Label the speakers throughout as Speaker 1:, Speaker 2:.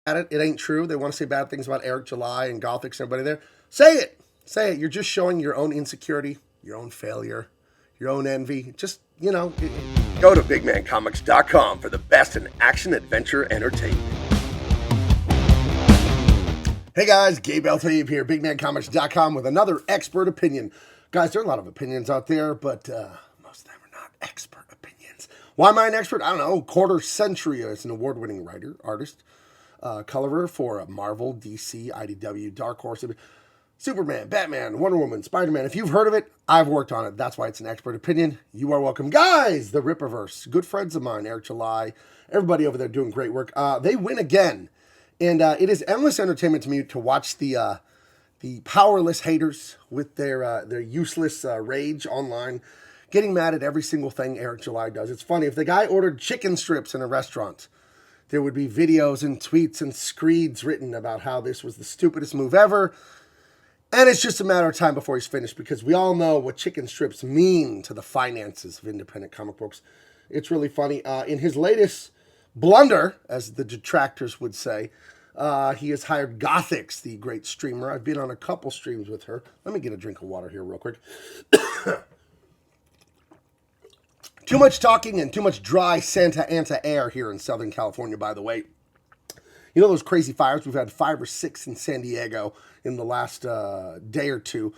Speaker 1: at it. It ain't true. They want to say bad things about Eric July and Gothics and everybody there. Say it. Say it. You're just showing your own insecurity, your own failure, your own envy. Just, Go to bigmancomics.com for the best in action adventure entertainment. Hey guys, Gabe Eltaeb here, bigmancomics.com with another expert opinion. Guys, there are a lot of opinions out there, but most of them are not expert opinions. Why am I an expert? I don't know. Quarter century as an award-winning writer, artist, colorer for Marvel, DC, IDW, Dark Horse, Superman, Batman, Wonder Woman, Spider-Man. If you've heard of it, I've worked on it. That's why it's an expert opinion. You are welcome. Guys, the Rippaverse, good friends of mine, Eric July, everybody over there doing great work. They win again. And it is endless entertainment to me to watch the powerless haters with their useless rage online, getting mad at every single thing Eric July does. It's funny. If the guy ordered chicken strips in a restaurant, there would be videos and tweets and screeds written about how this was the stupidest move ever. And it's just a matter of time before he's finished, because we all know what chicken strips mean to the finances of independent comic books. It's really funny. In his latest blunder, as the detractors would say, he has hired Gothics, the great streamer. I've been on a couple streams with her. Let me get a drink of water here real quick. Too much talking and too much dry Santa Anta air here in Southern California, by the way. You know those crazy fires? We've had 5 or 6 in San Diego in the last day or two.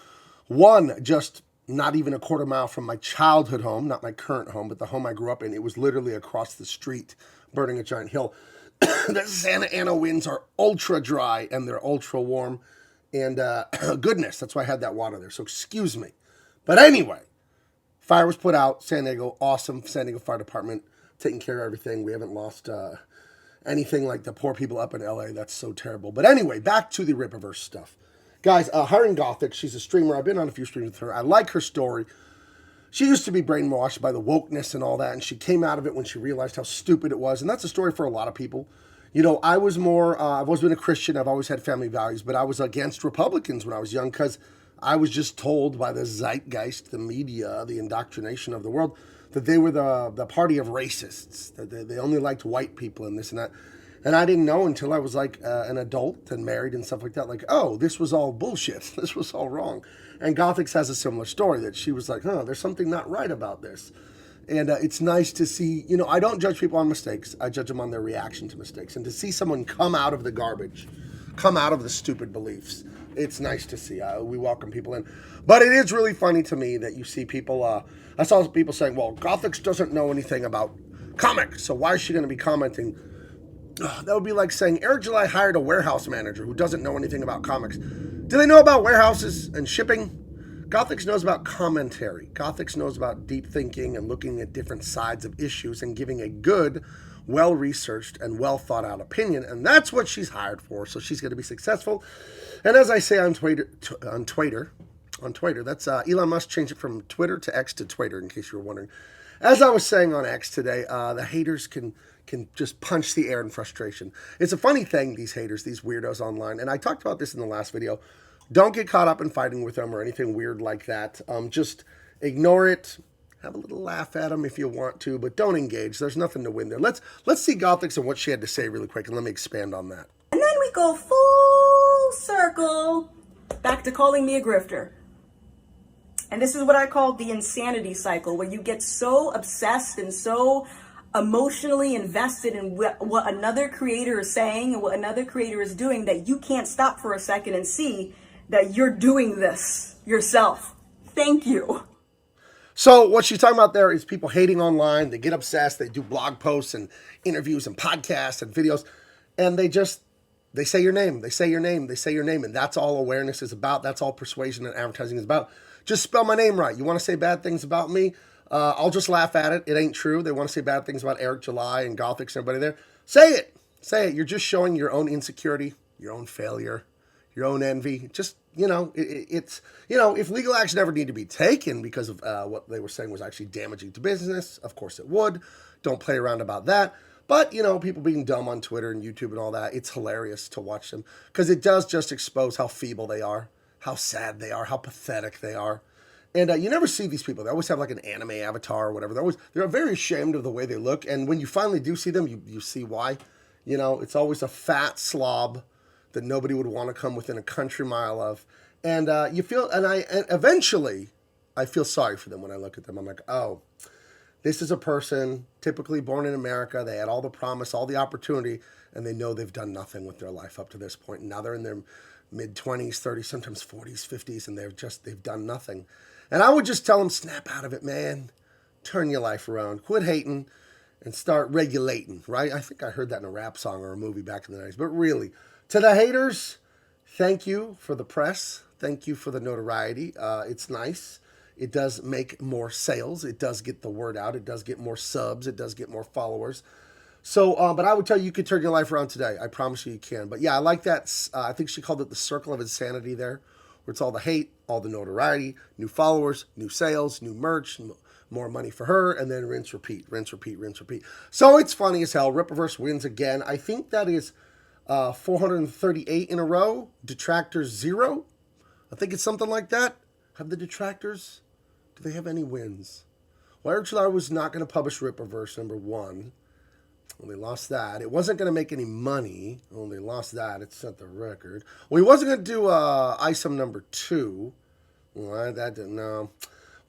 Speaker 1: One just not even a quarter mile from my childhood home, not my current home, but the home I grew up in. It was literally across the street, burning a giant hill. The Santa Ana winds are ultra dry and they're ultra warm. And goodness, that's why I had that water there. So excuse me. But anyway, fire was put out. San Diego, awesome. San Diego Fire Department taking care of everything. We haven't lost anything like the poor people up in LA. That's so terrible. But anyway, back to the Rippaverse stuff. Guys, hiring Gothic. She's a streamer. I've been on a few streams with her. I like her story. She used to be brainwashed by the wokeness and all that, and she came out of it when she realized how stupid it was. And that's a story for a lot of people. I was more, I've always been a Christian. I've always had family values, but I was against Republicans when I was young because I was just told by the zeitgeist, the media, the indoctrination of the world, that they were the party of racists, that they only liked white people and this and that. And I didn't know until I was like an adult and married and stuff like that, like, oh, this was all bullshit. This was all wrong. And Gothics has a similar story that she was like, there's something not right about this. And it's nice to see, I don't judge people on mistakes. I judge them on their reaction to mistakes. And to see someone come out of the garbage, come out of the stupid beliefs, it's nice to see. We welcome people in. But it is really funny to me that you see people, I saw people saying, well, Gothics doesn't know anything about comics, so why is she going to be commenting? That would be like saying Eric July hired a warehouse manager who doesn't know anything about comics. Do they know about warehouses and shipping? Gothics knows about commentary. Gothics knows about deep thinking and looking at different sides of issues and giving a good, well-researched and well-thought-out opinion. And that's what she's hired for, so she's going to be successful. And as I say on Twitter, that's Elon Musk changed it from Twitter to X to Twitter, in case you were wondering. As I was saying on X today, the haters can just punch the air in frustration. It's a funny thing, these haters, these weirdos online, and I talked about this in the last video. Don't get caught up in fighting with them or anything weird like that. Just ignore it. Have a little laugh at them if you want to, but don't engage. There's nothing to win there. Let's see Gothics and what she had to say really quick, and let me expand on that.
Speaker 2: And then we go full circle back to calling me a grifter. And this is what I call the insanity cycle, where you get so obsessed and so emotionally invested in what another creator is saying and what another creator is doing that you can't stop for a second and see that you're doing this yourself. Thank you.
Speaker 1: So what she's talking about there is people hating online. They get obsessed. They do blog posts and interviews and podcasts and videos, and they say your name. They say your name. They say your name, and that's all awareness is about. That's all persuasion and advertising is about. Just spell my name right. You want to say bad things about me? I'll just laugh at it. It ain't true. They want to say bad things about Eric July and Gothics and everybody there. Say it. Say it. You're just showing your own insecurity, your own failure, your own envy. Just, it's if legal action ever need to be taken because of what they were saying was actually damaging to business, of course it would. Don't play around about that. But, people being dumb on Twitter and YouTube and all that, it's hilarious to watch them because it does just expose how feeble they are, how sad they are, how pathetic they are. And you never see these people. They always have like an anime avatar or whatever. They're very ashamed of the way they look. And when you finally do see them, you see why. You know, it's always a fat slob that nobody would want to come within a country mile of. And and eventually, I feel sorry for them when I look at them. I'm like, oh, this is a person typically born in America. They had all the promise, all the opportunity, and they know they've done nothing with their life up to this point. And now they're in their mid-20s, 30s, sometimes 40s, 50s, and they've done nothing. And I would just tell them, snap out of it, man. Turn your life around. Quit hating and start regulating, right? I think I heard that in a rap song or a movie back in the 90s. But really, to the haters, thank you for the press. Thank you for the notoriety. It's nice. It does make more sales. It does get the word out. It does get more subs. It does get more followers. So, but I would tell you could turn your life around today. I promise you can. But yeah, I like that. I think she called it the circle of insanity there, where it's all the hate, all the notoriety, new followers, new sales, new merch, more money for her, and then rinse, repeat, rinse, repeat, rinse, repeat. So it's funny as hell. Rippaverse wins again. I think that is 438 in a row. Detractors 0. I think it's something like that. Have the detractors, do they have any wins? Well, Eric Chillar was not going to publish Rippaverse number 1. Well, they lost that. It wasn't going to make any money. Well, they lost that. It set the record. Well, he wasn't going to do ISOM number 2. Well, that didn't know.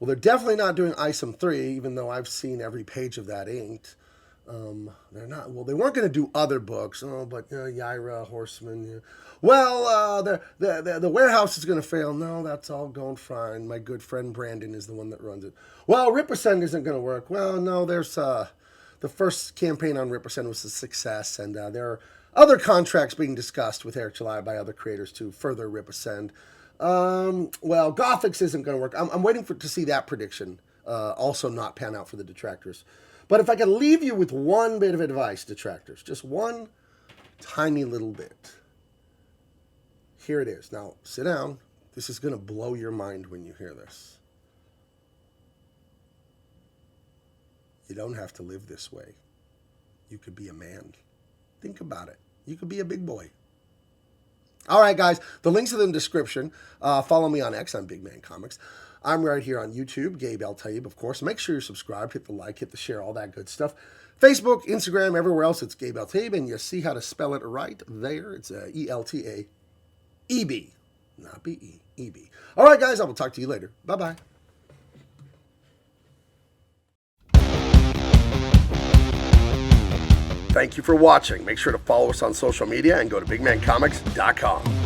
Speaker 1: Well, they're definitely not doing ISOM 3, even though I've seen every page of that inked. They're not. Well, they weren't going to do other books. Oh, but Yaira, Horseman. Yeah. Well, the warehouse is going to fail. No, that's all going fine. My good friend Brandon is the one that runs it. Well, Rippersend isn't going to work. Well, no, there's the first campaign on Rippersend was a success, and there are other contracts being discussed with Eric July by other creators to further Rippersend. Well, Gothics isn't going to work. I'm waiting to see that prediction also not pan out for the detractors. But if I could leave you with one bit of advice, detractors, just one tiny little bit. Here it is. Now, sit down. This is going to blow your mind when you hear this. You don't have to live this way. You could be a man. Think about it. You could be a big boy. All right, guys. The links are in the description. Follow me on X. I'm Big Man Comics. I'm right here on YouTube, Gabe Eltaeb, of course. Make sure you're subscribed, hit the like, hit the share, all that good stuff. Facebook, Instagram, everywhere else, it's Gabe Eltaeb, and you see how to spell it right there. It's Eltaeb, not B-E, E-B. All right, guys, I will talk to you later. Bye-bye. Thank you for watching. Make sure to follow us on social media and go to bigmancomics.com.